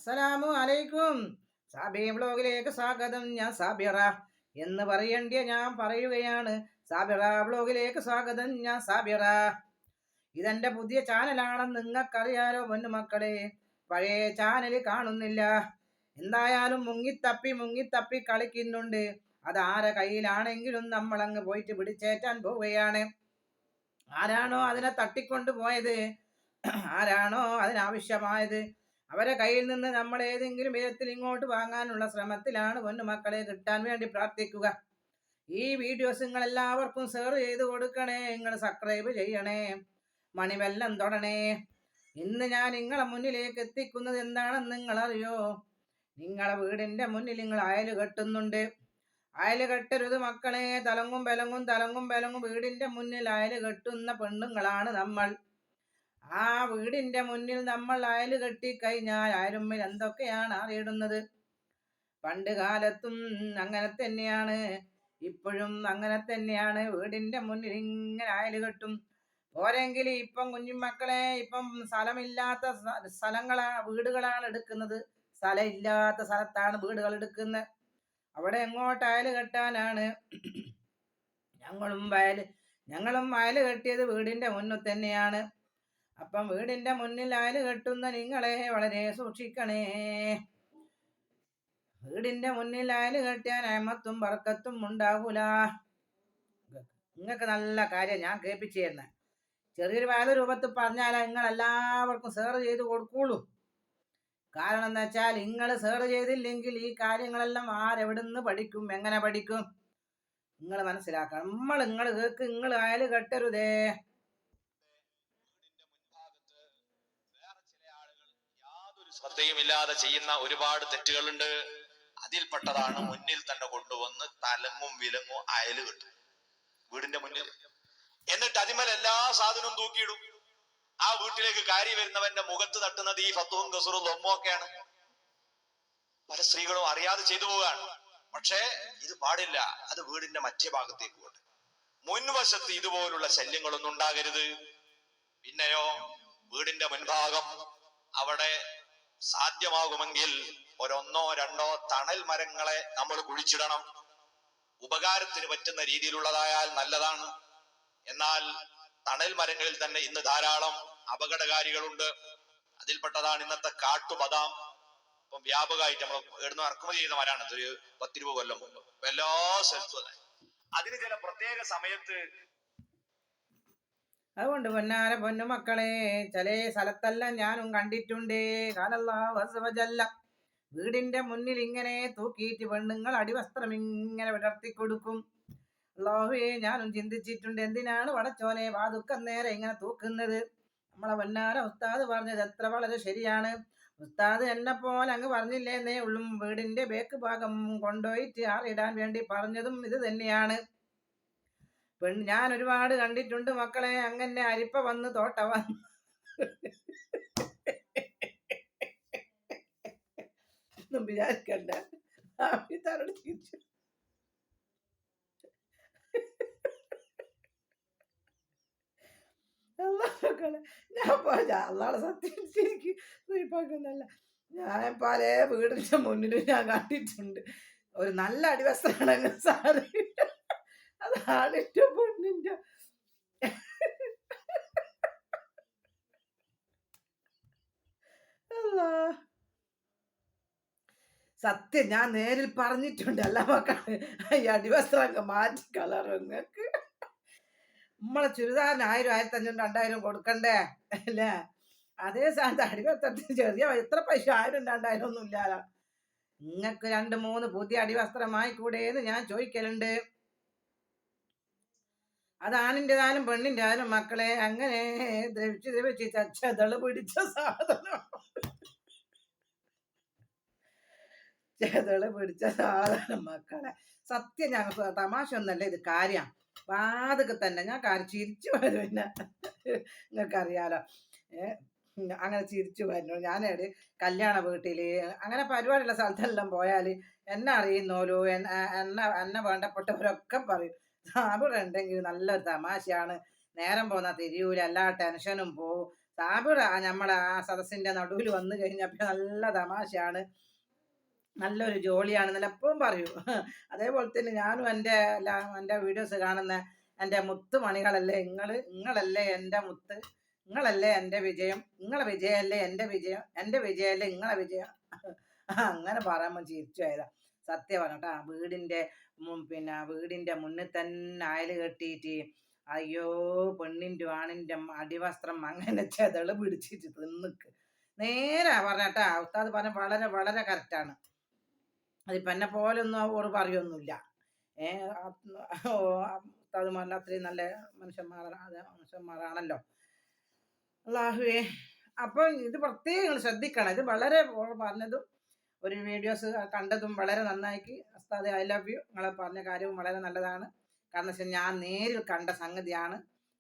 അസ്സലാമു അലൈക്കും. സാബി വ്ലോഗിലേക്ക് സ്വാഗതം. ഞാൻ സാബിറ എന്ന് പറയേണ്ടിയ ഞാൻ പറയുകയാണ്. സാബിറ വ്ലോഗിലേക്ക് സ്വാഗതം. ഞാൻ സാബിറ. ഇതെന്റെ പുതിയ ചാനലാണെന്ന് നിങ്ങൾക്കറിയാലോ പൊന്നുമക്കളെ. പഴയ ചാനൽ കാണുന്നില്ല. എന്തായാലും മുങ്ങിത്തപ്പി കളിക്കുന്നുണ്ട്. അതാരെ കയ്യിലാണെങ്കിലും നമ്മളങ്ങ് പോയിട്ട് പിടിച്ചേറ്റാൻ പോവുകയാണ്. ആരാണോ അതിനെ തട്ടിക്കൊണ്ടു പോയത്, ആരാണോ അതിനാവശ്യമായത്, അവരെ കയ്യിൽ നിന്ന് നമ്മൾ ഏതെങ്കിലും വിധത്തിൽ ഇങ്ങോട്ട് വാങ്ങാനുള്ള ശ്രമത്തിലാണ് പൊന്നുമക്കളെ. കിട്ടാൻ വേണ്ടി പ്രാർത്ഥിക്കുക. ഈ വീഡിയോസ് നിങ്ങൾ എല്ലാവർക്കും ഷെയർ ചെയ്ത് കൊടുക്കണേ. നിങ്ങൾ സബ്സ്ക്രൈബ് ചെയ്യണേ, മണിവെല്ലം തൊടണേ. ഇന്ന് ഞാൻ നിങ്ങളെ മുന്നിലേക്ക് എത്തിക്കുന്നത് എന്താണെന്ന് നിങ്ങൾ അറിയോ? നിങ്ങളെ വീടിന്റെ മുന്നിൽ നിങ്ങൾ അയൽ കെട്ടുന്നുണ്ട്. അയൽ കെട്ടരുത് മക്കളെ. തലങ്ങും ബലങ്ങും വീടിന്റെ മുന്നിൽ അയൽ കെട്ടുന്ന പെണ്ണുങ്ങളാണ് നമ്മൾ. ആ വീടിന്റെ മുന്നിൽ നമ്മൾ അയൽ കെട്ടിക്കഴിഞ്ഞാൽ അയലുമ്മിൽ എന്തൊക്കെയാണ് അറിയിടുന്നത്. പണ്ട് കാലത്തും അങ്ങനെ തന്നെയാണ്, ഇപ്പോഴും അങ്ങനെ തന്നെയാണ്. വീടിന്റെ മുന്നിൽ ഇങ്ങനെ അയൽ കെട്ടും. പോരെങ്കിൽ ഇപ്പം കുഞ്ഞുമക്കളെ, ഇപ്പം സ്ഥലമില്ലാത്ത വീടുകളാണ് എടുക്കുന്നത്. സ്ഥലമില്ലാത്ത സ്ഥലത്താണ് വീടുകൾ എടുക്കുന്നത്. അവിടെ എങ്ങോട്ട് അയൽ കെട്ടാനാണ്? ഞങ്ങളും അയൽ കെട്ടിയത് വീടിന്റെ മുന്നിൽ തന്നെയാണ്. അപ്പം വീടിന്റെ മുന്നിൽ അയൽ കെട്ടുന്ന നിങ്ങളെ വളരെ സൂക്ഷിക്കണേ. വീടിന്റെ മുന്നിൽ അയൽ കെട്ടിയാൽ അമത്തും ബർക്കത്തും ഉണ്ടാകൂല. നിങ്ങൾക്ക് നല്ല കാര്യം ഞാൻ കേൾപ്പിച്ചു തരുന്ന. ചെറിയൊരു വയൽ രൂപത്തിൽ പറഞ്ഞാൽ നിങ്ങൾ എല്ലാവർക്കും ഷെയർ ചെയ്ത് കൊടുക്കുള്ളൂ. കാരണം എന്താ വെച്ചാൽ, നിങ്ങൾ ഷെയർ ചെയ്തില്ലെങ്കിൽ ഈ കാര്യങ്ങളെല്ലാം ആരെവിടുന്ന് പഠിക്കും, എങ്ങനെ പഠിക്കും? നിങ്ങൾ മനസ്സിലാക്കണം. നിങ്ങൾ കേൾക്ക്. നിങ്ങൾ അയൽ കെട്ടരുതേ. ശ്രദ്ധയുമില്ലാതെ ചെയ്യുന്ന ഒരുപാട് തെറ്റുകളുണ്ട്. അതിൽപ്പെട്ടതാണ് മുന്നിൽ തന്നെ കൊണ്ടുവന്ന് തലങ്ങും വിലങ്ങും അയല് കെട്ടും വീടിന്റെ മുന്നിൽ. എന്നിട്ട് അതിമേൽ എല്ലാ സാധനവും തൂക്കിയിടും. ആ വീട്ടിലേക്ക് കയറി വരുന്നവന്റെ മുഖത്ത് തട്ടുന്നത് ഈ ഫത്തുവും കസുറും ഒക്കെയാണ്. പല സ്ത്രീകളും അറിയാതെ ചെയ്തു പോവുകയാണ്. പക്ഷേ ഇത് പാടില്ല. അത് വീടിന്റെ മറ്റേ ഭാഗത്തേക്ക് കൊണ്ട്, മുൻവശത്ത് ഇതുപോലുള്ള ശല്യങ്ങളൊന്നും ഉണ്ടാകരുത്. പിന്നെയോ, വീടിന്റെ മുൻഭാഗം അവിടെ സാധ്യമാകുമെങ്കിൽ ഒരൊന്നോ രണ്ടോ തണൽ മരങ്ങളെ നമ്മൾ കുഴിച്ചിടണം. ഉപകാരത്തിന് പറ്റുന്ന രീതിയിലുള്ളതായാൽ നല്ലതാണ്. എന്നാൽ തണൽ മരങ്ങളിൽ തന്നെ ഇന്ന് ധാരാളം അപകടകാരികളുണ്ട്. അതിൽപ്പെട്ടതാണ് ഇന്നത്തെ കാട്ടുബദാം. ഇപ്പം വ്യാപകമായിട്ട് നമ്മൾ ഇവിടുന്ന് ഇറക്കുമതി ചെയ്യുന്ന മരമാണ്. ഒരു 10-20 കൊല്ലം മുമ്പ് എല്ലാ സ്ഥലത്തും അതിന് ചില പ്രത്യേക സമയത്ത്. അതുകൊണ്ട് പൊന്നാര പൊന്നുമക്കളെ, ചില സ്ഥലത്തെല്ലാം ഞാനും കണ്ടിട്ടുണ്ട്. വീടിന്റെ മുന്നിൽ ഇങ്ങനെ തൂക്കിയിട്ട് പെണ്ണുങ്ങൾ അടിവസ്ത്രം ഇങ്ങനെ വിടർത്തി കൊടുക്കും. അല്ലാഹുവേ, ഞാനും ചിന്തിച്ചിട്ടുണ്ട്, എന്തിനാണ് പടച്ചോനെ വാതുക്കം നേരെ ഇങ്ങനെ തൂക്കുന്നത്? നമ്മളെ പൊന്നാര ഉസ്താദ് പറഞ്ഞത് എത്ര വളരെ ശരിയാണ്. ഉസ്താദ് എന്നെ പോലെ അങ്ങ് പറഞ്ഞില്ലേന്നേ ഉള്ളും. വീടിന്റെ ബേക്ക് ഭാഗം കൊണ്ടുപോയിട്ട് ആറിടാൻ വേണ്ടി പറഞ്ഞതും ഇത് തന്നെയാണ്. ഞാൻ ഒരുപാട് കണ്ടിട്ടുണ്ട് മക്കളെ. അങ്ങനെ അരിപ്പ വന്ന് തോട്ട വന്ന് ഒന്നും വിചാരിക്കണ്ട. ആരോട് തിരിച്ചു ഞാൻ അള്ളാടെ സത്യം ശരിക്കും സൂയിപ്പാക്കുന്നല്ല. ഞാൻ പല വീടിന്റെ മുന്നിലും ഞാൻ കണ്ടിട്ടുണ്ട്. ഒരു നല്ല അടിവസ്ത്രാണെങ്കിൽ സാറ് അതാണ് ഏറ്റവും പെണ്ണിന്റെ സത്യം. ഞാൻ നേരിൽ പറഞ്ഞിട്ടുണ്ട്. അല്ല മക്കളെ, ഈ അടിവസ്ത്രം മാറ്റി കളറുങ്ങൾക്ക്. നമ്മളെ ചുരിദാറിന് 1000, 1500, 2000 കൊടുക്കണ്ടേ അല്ലേ? അതേ സ്ഥാനത്ത് അടിവസ്ത്രത്തിന് ചെറിയ എത്ര പൈസ, 1000, 2000 ഒന്നും ഇല്ലാലോ. നിങ്ങൾക്ക് 2-3 പുതിയ അടിവസ്ത്രമായി കൂടെയെന്ന് ഞാൻ ചോദിക്കലുണ്ട്. അതാണിൻ്റെതായാലും പെണ്ണിൻ്റെതായാലും മക്കളെ. അങ്ങനെ ദ്രവിച്ച് ചെതള് പിടിച്ച സാധനം, മക്കളെ. സത്യം, ഞങ്ങൾക്ക് തമാശ ഒന്നല്ല ഇത്, കാര്യം. വാതൊക്കെ തന്നെ ഞാൻ ചിരിച്ചു വരും. പിന്നെ നിങ്ങൾക്കറിയാലോ, അങ്ങനെ ചിരിച്ചു വരുന്നു. ഞാനേട് കല്യാണ വീട്ടില് അങ്ങനെ പരിപാടിയുള്ള സ്ഥലത്തെല്ലാം പോയാൽ എന്നെ അറിയുന്നോലോ എന്നെ വേണ്ടപ്പെട്ടവരൊക്കെ പറയും, സാബിറ ഉണ്ടെങ്കിൽ നല്ലൊരു തമാശയാണ്, നേരം പോന്നാ തിരിയൂല, എല്ലാ ടെൻഷനും പോവും, സാബിറ നമ്മളെ ആ സദസ്സിന്റെ നടുവിൽ വന്നു കഴിഞ്ഞപ്പോൾ നല്ല തമാശയാണ്, നല്ലൊരു ജോളിയാണ് എന്നല്ല എപ്പോഴും പറയൂ. അതേപോലെ തന്നെ ഞാനും എൻ്റെ വീഡിയോസ് കാണുന്ന എൻ്റെ മുത്തുമണികളല്ലേ നിങ്ങളല്ലേ എൻ്റെ മുത്ത്, നിങ്ങളല്ലേ എൻ്റെ വിജയം, നിങ്ങളെ വിജയമല്ലേ എൻ്റെ വിജയം, എൻ്റെ വിജയമല്ലേ നിങ്ങളെ വിജയം. അങ്ങനെ പറയുമ്പോൾ ചിരിച്ചു പോയതാ. സത്യം പറഞ്ഞിട്ടാ, വീടിന്റെ മുന്നിൽ തന്നെ അയല് കെട്ടിയിട്ട് അയ്യോ പെണ്ണിൻ്റെ ആണിൻ്റെ അടിവസ്ത്രം അങ്ങനെ ചെതള് പിടിച്ചിട്ട് തിന്നിക്ക്. നേരെ പറഞ്ഞട്ടാ ഉസ്താദ് പറഞ്ഞ വളരെ വളരെ കറക്റ്റാണ്. അതിപ്പോൾ എന്നെ പോലൊന്നും ഓർ പറയൊന്നുമില്ല. ഉസ്താദ് പറഞ്ഞ അത്രയും നല്ല മനുഷ്യന്മാരാണല്ലോ. അല്ലാഹുവേ. അപ്പം ഇത് പ്രത്യേകം നിങ്ങൾ ശ്രദ്ധിക്കണം. ഇത് വളരെ പറഞ്ഞതും ഒരു വീഡിയോസ് കണ്ടതും വളരെ നന്നായിക്ക്. ഉസ്താദ് ഐ ലവ് യു. നിങ്ങൾ പറഞ്ഞ കാര്യവും വളരെ നല്ലതാണ്. കാരണം വെച്ചാൽ ഞാൻ നേരിൽ കണ്ട സംഗതിയാണ്.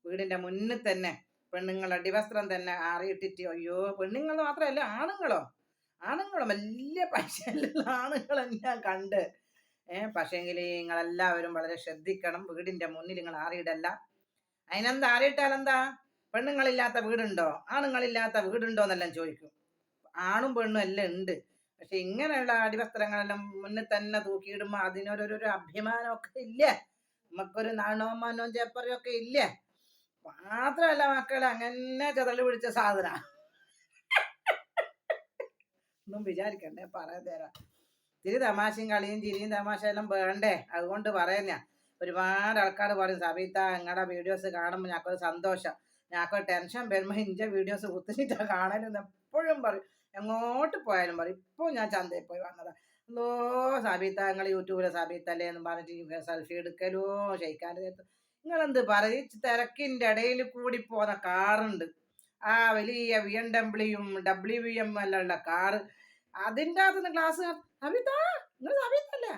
വീടിൻ്റെ മുന്നിൽ തന്നെ പെണ്ണുങ്ങൾ അടിവസ്ത്രം തന്നെ ആറിയിട്ടിട്ട് അയ്യോ, പെണ്ണുങ്ങൾ മാത്രമല്ല ആണുങ്ങളും വലിയ പൈസയുള്ള ആണുങ്ങളും ഞാൻ കണ്ട്. പക്ഷേങ്കിൽ നിങ്ങളെല്ലാവരും വളരെ ശ്രദ്ധിക്കണം. വീടിൻ്റെ മുന്നിൽ നിങ്ങൾ ആറിയിടല്ല. അതിനെന്താ ആറിയിട്ടാലെന്താ? പെണ്ണുങ്ങളില്ലാത്ത വീടുണ്ടോ, ആണുങ്ങളില്ലാത്ത വീടുണ്ടോ എന്നെല്ലാം ചോദിക്കും. ആണും പെണ്ണും എല്ലാം ഉണ്ട്. പക്ഷെ ഇങ്ങനെയുള്ള അടിവസ്ത്രങ്ങളെല്ലാം മുന്നിൽ തന്നെ തൂക്കിയിടുമ്പോൾ അതിനൊരു അഭിമാനമൊക്കെ ഇല്ലേ? നമുക്കൊരു നാണവും മാനവും ചേപ്പറിയും ഒക്കെ ഇല്ലേ? മാത്രമല്ല മക്കളെ, അങ്ങനെ ചെതല് പിടിച്ച സാധന ഒന്നും വിചാരിക്കണ്ടേ, പറയാൻ തരാം. ഇത്തിരി തമാശയും കളിയും ചിരിയും തമാശ എല്ലാം വേണ്ടേ, അതുകൊണ്ട് പറയുന്ന. ഒരുപാട് ആൾക്കാർ പറയും സബീത്ത നിങ്ങളുടെ വീഡിയോസ് കാണുമ്പോൾ ഞങ്ങൾക്കൊരു സന്തോഷം, ഞങ്ങൾക്കൊരു ടെൻഷൻ വരുമ്പോൾ ഇഞ്ച വീഡിയോസ് കുത്തിച്ചിട്ടാണ് കാണലെന്ന് എപ്പോഴും പറയും. എങ്ങോട്ട് പോയാലും പറയും. ഇപ്പോൾ ഞാൻ ചന്തയിൽ പോയി വന്നതാ, എന്തോ സബീത്ത നിങ്ങൾ യൂട്യൂബിലെ സബീത്തല്ലേ എന്ന് പറഞ്ഞിട്ട് സെൽഫി എടുക്കലോ ഷെയ്ക്കാൻ്റെ നേരത്ത്. നിങ്ങളെന്ത് പറയും, തിരക്കിൻ്റെ ഇടയിൽ കൂടി പോകുന്ന കാറുണ്ട്, ആ വലിയ BMW WM എല്ലാം ഉള്ള കാറ്, അതിൻ്റെ അകത്തുനിന്ന് ക്ലാസ് സബീത്ത നിങ്ങൾ സബീത്തല്ലേ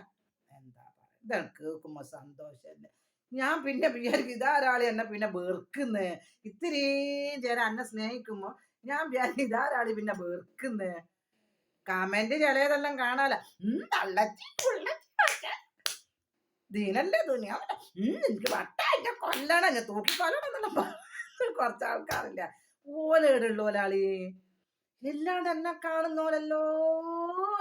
എന്താ പറയുക. ഇതാണ് കേൾക്കുമ്പോൾ സന്തോഷമല്ലേ. ഞാൻ പിന്നെ വിചാരിക്കും ഇതാരാളി എന്നെ പിന്നെ വെറുക്കുന്നേ. ഇത്തിരിയും ചേരാൻ എന്നെ സ്നേഹിക്കുമ്പോൾ ഞാൻ വിചാരിക്കും ഇതാരാളി പിന്നെ വെറുക്കുന്നേ. കമന്റ് ചിലതെല്ലാം കാണാല, ദീനല്ലേ ദുനിയാവല്ല, എനിക്ക് വട്ടായിട്ട് കൊല്ലണം, ഞാൻ തൂക്കിക്കൊല്ലണം എന്നുള്ള കുറച്ച് ആൾക്കാരില്ല. ഓലേടുള്ള ഒരാളി എല്ലാണ്ട് എന്നെ കാണുന്നോലല്ലോ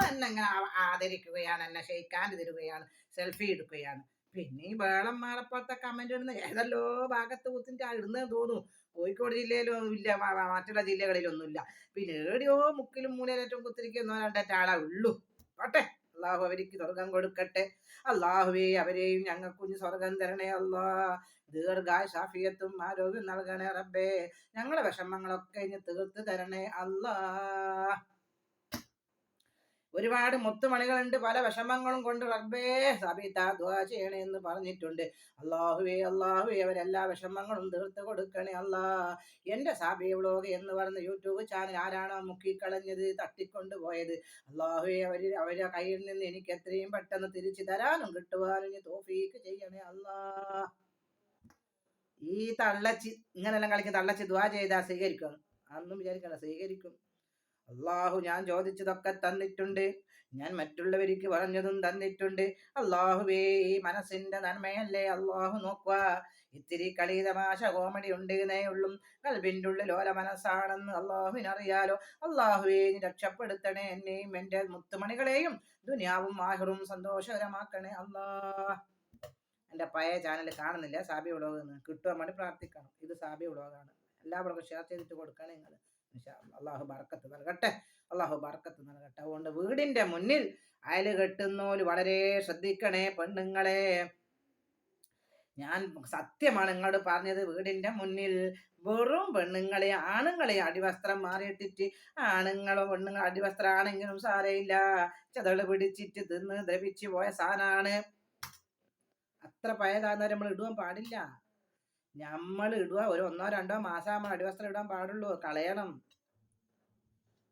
എന്നെ ഇങ്ങനെ ആദരിക്കുകയാണ്, എന്നെ ഷെയ്ക്കാൻ തരുകയാണ്, സെൽഫി എടുക്കുകയാണ്. പിന്നെ ഈ വേളം മാറപ്പോഴത്തെ കമന്റ് ഇടുന്ന ഏതല്ലോ ഭാഗത്ത് കുത്തിൻ്റെ ഇടുന്നത് തോന്നുന്നു. കോഴിക്കോട് ജില്ലയിലും ഇല്ല, മറ്റുള്ള ജില്ലകളിലൊന്നും ഇല്ല. പിന്നെ ഏടിയോ മുക്കിലും മൂലയിലേറ്റവും കുത്തിരിക്കുന്നോ രണ്ടേറ്റ ആളെ ഉള്ളൂ. പോട്ടെ, അള്ളാഹു അവർക്ക് സ്വർഗം കൊടുക്കട്ടെ. അള്ളാഹുവേ അവരെയും ഞങ്ങൾക്കുഞ്ഞ് സ്വർഗം തരണേ അല്ലാ. ദീർഘായുസ്സും ആരോഗ്യം നൽകണേ റബ്ബേ. ഞങ്ങളെ വിഷമങ്ങളൊക്കെ ഇനി തീർത്ത് തരണേ അല്ലാ. ഒരുപാട് മുത്തുമണികളുണ്ട്, പല വിഷമങ്ങളും കൊണ്ട് റബ്ബേ സബീത്ത ദുആ ചെയ്യണേ എന്ന് പറഞ്ഞിട്ടുണ്ട്. അല്ലാഹുവേ അവരെല്ലാ വിഷമങ്ങളും തീർത്ത് കൊടുക്കണേ അല്ലാ. എൻ്റെ സാബി വ്ലോഗ് എന്ന് പറയുന്ന യൂട്യൂബ് ചാനൽ ആരാണോ മുക്കിക്കളഞ്ഞത്, തട്ടിക്കൊണ്ട് പോയത്, അല്ലാഹുവേ അവരെ കയ്യിൽ നിന്ന് എനിക്ക് എത്രയും പെട്ടെന്ന് തിരിച്ചു തരാനും കിട്ടുവാനും തൗഫീക്ക് ചെയ്യണേ അല്ലാ. ഈ തള്ളച്ചി ഇങ്ങനെല്ലാം കളിക്കുന്ന തള്ളച്ചി ദുആ ചെയ്താ സ്വീകരിക്കും? അതൊന്നും വിചാരിക്കണ്ട, സ്വീകരിക്കും. അള്ളാഹു ഞാൻ ചോദിച്ചതൊക്കെ തന്നിട്ടുണ്ട്, ഞാൻ മറ്റുള്ളവർക്ക് പറഞ്ഞതും തന്നിട്ടുണ്ട്. അള്ളാഹുവേ ഈ മനസ്സിന്റെ നന്മയല്ലേ അള്ളാഹു നോക്കുക. ഇത്തിരി കളി തമാശ കോമഡി ഉണ്ടെന്നേ ഉള്ളൂ, കൽബിൻ്റെ ഉള്ളിൽ ഓല മനസ്സാണെന്ന് അള്ളാഹുവിനറിയാലോ. അള്ളാഹുവേ നീ രക്ഷപ്പെടുത്തണേ എന്നെയും എൻ്റെ മുത്തുമണികളെയും, ദുനിയാവും ആഹിറും സന്തോഷകരമാക്കണേ അല്ലാ. എൻ്റെ പഴയ ചാനൽ കാണുന്നില്ല, സാബി വ്ലോഗ് എന്ന് കിട്ടുവാൻ വേണ്ടി പ്രാർത്ഥിക്കണം. ഇത് സാബി വ്ലോഗാണ്, എല്ലാവർക്കും ഷെയർ ചെയ്തിട്ട് കൊടുക്കണേ നിങ്ങൾ. അള്ളാഹു ബർക്കത്ത് നൽകട്ടെ, അള്ളാഹു ബർക്കത്ത് നൽകട്ടെ. അതുകൊണ്ട് വീടിൻ്റെ മുന്നിൽ അയൽ കെട്ടുന്നോല് വളരെ ശ്രദ്ധിക്കണേ പെണ്ണുങ്ങളെ. ഞാൻ സത്യമാണ് നിങ്ങളോട് പറഞ്ഞത്. വീടിൻ്റെ മുന്നിൽ വെറും പെണ്ണുങ്ങളെ ആണുങ്ങളെ അടിവസ്ത്രം മാറിയിട്ടിട്ട്, പെണ്ണുങ്ങൾ അടിവസ്ത്രം ആണെങ്കിലും സാരയില്ല, ചതള് പിടിച്ചിട്ട് തിന്ന് ദ്രവിച്ചു പോയ സാധനമാണ്. അത്ര പഴയതാകുന്നവരെ നമ്മൾ ഇടുവാൻ പാടില്ല. നമ്മൾ ഇടുക ഒരു 1-2 മാസം അടിവസ്ത്രം ഇടാൻ പാടുള്ളൂ, കളയണം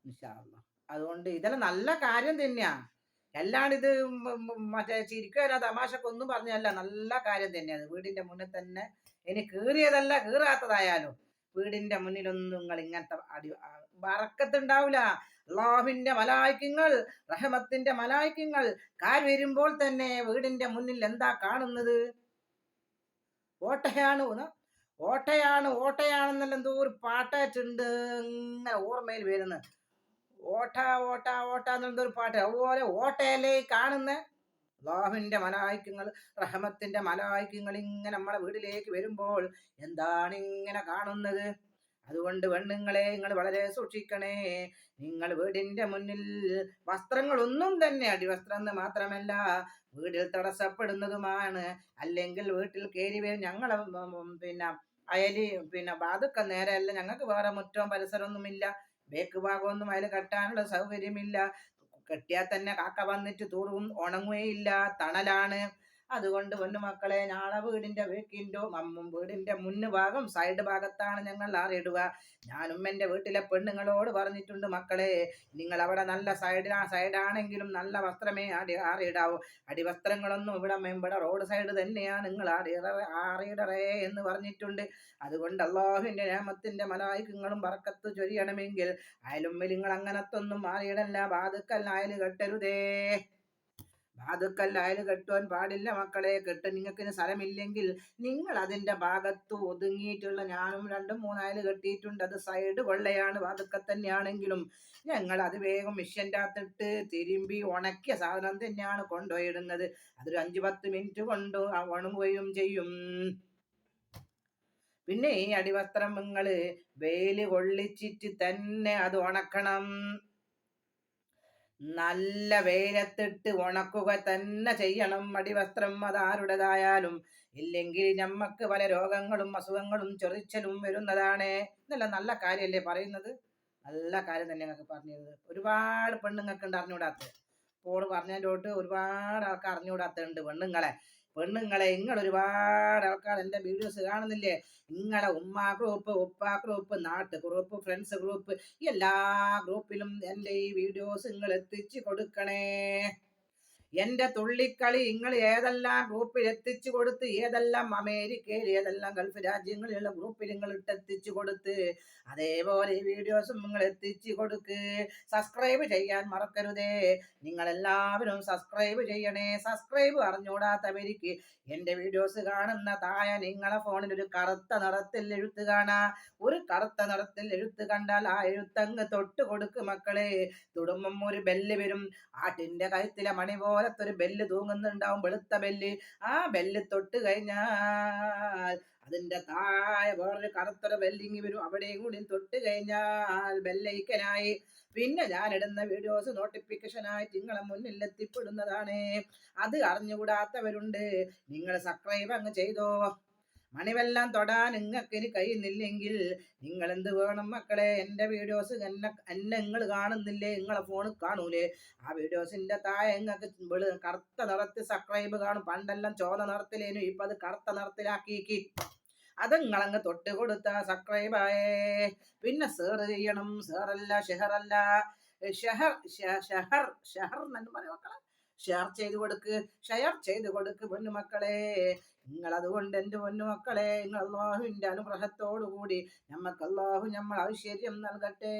ഇൻഷാ അല്ലാഹ്. അതുകൊണ്ട് ഇതെല്ലാം നല്ല കാര്യം തന്നെയാ. അല്ലാണ്ട് ഇത് മറ്റേ ചിരിക്കുക തമാശക്കൊന്നും പറഞ്ഞല്ല, നല്ല കാര്യം തന്നെയാണ്. വീടിന്റെ മുന്നിൽ തന്നെ ഇനി കീറിയതല്ല കീറാത്തതായാലും വീടിന്റെ മുന്നിലൊന്നും നിങ്ങൾ ഇങ്ങനത്തെ ബറക്കത്തുണ്ടാവില്ല. അല്ലാഹുവിന്റെ മലായികങ്ങൾ, റഹ്മത്തിന്റെ മലായികങ്ങൾ വരുമ്പോൾ തന്നെ വീടിന്റെ മുന്നിൽ എന്താ കാണുന്നത്? ഓട്ടയാണ്, ഓട്ടയാണെന്നല്ല എന്തോ ഒരു പാട്ടായിട്ടുണ്ട്, ഇങ്ങനെ ഓർമ്മയിൽ വരുന്നത്. ഓട്ട ഓട്ട ഓട്ട എന്നെന്തോ ഒരു പാട്ട്, അതുപോലെ ഓട്ടയല്ലേ കാണുന്ന അല്ലാഹുവിന്റെ മലായിക്കങ്ങൾ, റഹ്മത്തിന്റെ മലായിക്കങ്ങൾ ഇങ്ങനെ നമ്മളെ വീട്ടിലേക്ക് വരുമ്പോൾ എന്താണ് ഇങ്ങനെ കാണുന്നത്? അതുകൊണ്ട് പെണ്ണുങ്ങളെ നിങ്ങൾ വളരെ സൂക്ഷിക്കണേ. നിങ്ങൾ വീടിന്റെ മുന്നിൽ വസ്ത്രങ്ങളൊന്നും തന്നെ, അടിവസ്ത്രം എന്ന് മാത്രമല്ല, വീടിൽ തടസ്സപ്പെടുന്നതുമാണ്. അല്ലെങ്കിൽ വീട്ടിൽ കയറി വരും ഞങ്ങളെ പിന്നെ അയല് വാതുക്ക നേരെയല്ല, ഞങ്ങൾക്ക് വേറെ മുറ്റവും പരിസരമൊന്നുമില്ല, ബേക്ക് ഭാഗമൊന്നും അതിൽ കെട്ടാനുള്ള സൗകര്യമില്ല. കെട്ടിയാൽ തന്നെ കാക്ക വന്നിട്ട് തൂറും, ഉണങ്ങുകയില്ല, തണലാണ്. അതുകൊണ്ട് പൊന്നുമക്കളെ, നാളെ വീടിന്റെ വീടിന്റെ മുന്ന് ഭാഗം സൈഡ് ഭാഗത്താണ് ഞങ്ങൾ ആറിയിടുക. ഞാനും എൻ്റെ വീട്ടിലെ പെണ്ണുങ്ങളോട് പറഞ്ഞിട്ടുണ്ട്, മക്കളെ നിങ്ങൾ അവിടെ നല്ല സൈഡാണെങ്കിലും നല്ല വസ്ത്രമേ ആറിയിടാവൂ. അടിവസ്ത്രങ്ങളൊന്നും ഇവിടെ റോഡ് സൈഡ് തന്നെയാണ് നിങ്ങൾ ആറിയിടറേ എന്ന് പറഞ്ഞിട്ടുണ്ട്. അതുകൊണ്ട് അല്ലാഹുവിന്റെ നിഅമത്തിന്റെ മലായികങ്ങളും ബർക്കത്ത് ചൊരിയണമെങ്കിൽ അയലുമ്മിൽ നിങ്ങൾ അങ്ങനത്തൊന്നും ആറിയിടല്ല. വാതുക്കൽ കെട്ടരുതേ, വാതുക്കൽ കെട്ടുവാൻ പാടില്ല മക്കളെ. നിങ്ങൾക്ക് സ്ഥലമില്ലെങ്കിൽ നിങ്ങൾ അതിന്റെ ഭാഗത്ത് ഒതുങ്ങിയിട്ടുള്ള, ഞാനും 2-3 അയല് കെട്ടിയിട്ടുണ്ട്. അത് സൈഡ് കൊള്ളയാണ്, വാതുക്കൽ തന്നെയാണെങ്കിലും ഞങ്ങൾ അത് വേഗം മിഷ്യൻ്റെ അകത്തിട്ട് തിരുമ്പി ഉണക്കിയ സാധനം തന്നെയാണ് കൊണ്ടുപോയിടുന്നത്. അതൊരു 5-10 മിനിറ്റ് കൊണ്ട് ഉണങ്ങുകയും ചെയ്യും. പിന്നെ ഈ അടിവസ്ത്രം നിങ്ങൾ വെയില് കൊള്ളിച്ചിട്ട് തന്നെ അത് ഉണക്കണം. നല്ല വെയിലത്തിട്ട് ഉണക്കുക തന്നെ ചെയ്യണം അടിവസ്ത്രം, അതാരുടേതായാലും. ഇല്ലെങ്കിൽ നമ്മക്ക് പല രോഗങ്ങളും അസുഖങ്ങളും ചൊറിച്ചലും വരുന്നതാണ്. ഇതല്ല നല്ല കാര്യമല്ലേ പറയുന്നത്? നല്ല കാര്യം തന്നെ ഞങ്ങൾക്ക് പറഞ്ഞത്. ഒരുപാട് പെണ്ണുങ്ങൾക്ക് ഉണ്ട് അറിഞ്ഞുകൂടാത്തത്. പോള് പറഞ്ഞതിൻ്റെ ഒരുപാട് ആൾക്കാർ അറിഞ്ഞുകൂടാത്തുണ്ട്. പെണ്ണുങ്ങളെ നിങ്ങൾ ഒരുപാട് ആൾക്കാർ എൻ്റെ വീഡിയോസ് കാണുന്നില്ലേ? നിങ്ങളെ ഉമ്മ ഗ്രൂപ്പ്, ഉപ്പ ഗ്രൂപ്പ്, നാട്ട് ഗ്രൂപ്പ്, ഫ്രണ്ട്സ് ഗ്രൂപ്പ്, എല്ലാ ഗ്രൂപ്പിലും എൻ്റെ ഈ വീഡിയോസ് നിങ്ങൾ എത്തിച്ചു കൊടുക്കണേ. എന്റെ തുള്ളിക്കളി നിങ്ങൾ ഏതെല്ലാം ഗ്രൂപ്പിൽ എത്തിച്ചു കൊടുത്ത്, ഏതെല്ലാം അമേരിക്കയിൽ, ഏതെല്ലാം ഗൾഫ് രാജ്യങ്ങളിലുള്ള ഗ്രൂപ്പിൽ നിങ്ങൾ എത്തിച്ചു കൊടുത്ത്, അതേപോലെ ഈ വീഡിയോസും നിങ്ങൾ എത്തിച്ചു കൊടുക്ക്. സബ്സ്ക്രൈബ് ചെയ്യാൻ മറക്കരുതേ. നിങ്ങളെല്ലാവരും സബ്സ്ക്രൈബ് ചെയ്യണേ. സബ്സ്ക്രൈബ് അറിഞ്ഞുകൂടാത്തവർക്ക് എൻ്റെ വീഡിയോസ് കാണുന്ന താഴെ നിങ്ങളെ ഫോണിൽ ഒരു കറുത്ത നിറത്തിൽ എഴുത്ത് കാണാ. ഒരു കറുത്ത നിറത്തിൽ എഴുത്ത് കണ്ടാൽ ആ എഴുത്തങ്ങ് തൊട്ട് കൊടുക്ക് മക്കളെ. തൊടുമ്പം ഒരു ബെല്ല് വരും. ആട്ടിന്റെ കഴുത്തിലെ മണി പോലത്തൊരു ബെല്ല് തൂങ്ങുന്നുണ്ടാവും, വെളുത്ത ബെല്ല്. ആ ബെല്ല് തൊട്ട് കഴിഞ്ഞാൽ അതിന്റെ താഴെ വേറൊരു കറുത്തൊരു ബെല്ലിങ് വരും. അവിടെയും കൂടി തൊട്ട് കഴിഞ്ഞാൽ ബെല്ലൈക്കനായി. പിന്നെ ഞാൻ ഇടുന്ന വീഡിയോസ് നോട്ടിഫിക്കേഷനായിട്ട് നിങ്ങളെ മുന്നിൽ എത്തിപ്പെടുന്നതാണ്. അത് അറിഞ്ഞുകൂടാത്തവരുണ്ട്. നിങ്ങൾ സബ്സ്ക്രൈബ് അങ്ങ് ചെയ്തോ. മണിവെല്ലാം തൊടാൻ നിങ്ങൾക്ക് ഇനി കഴിയുന്നില്ലെങ്കിൽ നിങ്ങൾ എന്ത് വേണം മക്കളെ? എൻ്റെ വീഡിയോസ് എന്നെ നിങ്ങൾ കാണുന്നില്ലേ? നിങ്ങളെ ഫോണിൽ കാണൂലേ? ആ വീഡിയോസിന്റെ താഴെ നിങ്ങൾക്ക് കറുത്ത നിറത്തിൽ സബ്സ്ക്രൈബ് കാണും. പണ്ടെല്ലാം ചോന്ന നിറത്തിലേനു, ഇപ്പൊ അത് കറുത്ത നിറത്തിലാക്കി. അത് നിങ്ങളങ്ങ് തൊട്ട് കൊടുത്ത സബ്സ്ക്രൈബായേ. പിന്നെ ഷെയർ ചെയ്യണം. ഷെഹറല്ല, ഷെഹർ എന്നു പറയും മക്കളെ. ഷെയർ ചെയ്ത് കൊടുക്ക് പൊന്നുമക്കളെ. നിങ്ങൾ അതുകൊണ്ട് എൻ്റെ പൊന്നുമക്കളെ, നിങ്ങൾ അല്ലാഹുവിന്റെ അനുഗ്രഹത്തോടു കൂടി നമുക്ക് അല്ലാഹു നമ്മൾ ഐശ്വര്യം നൽകട്ടെ.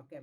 ഓക്കെ.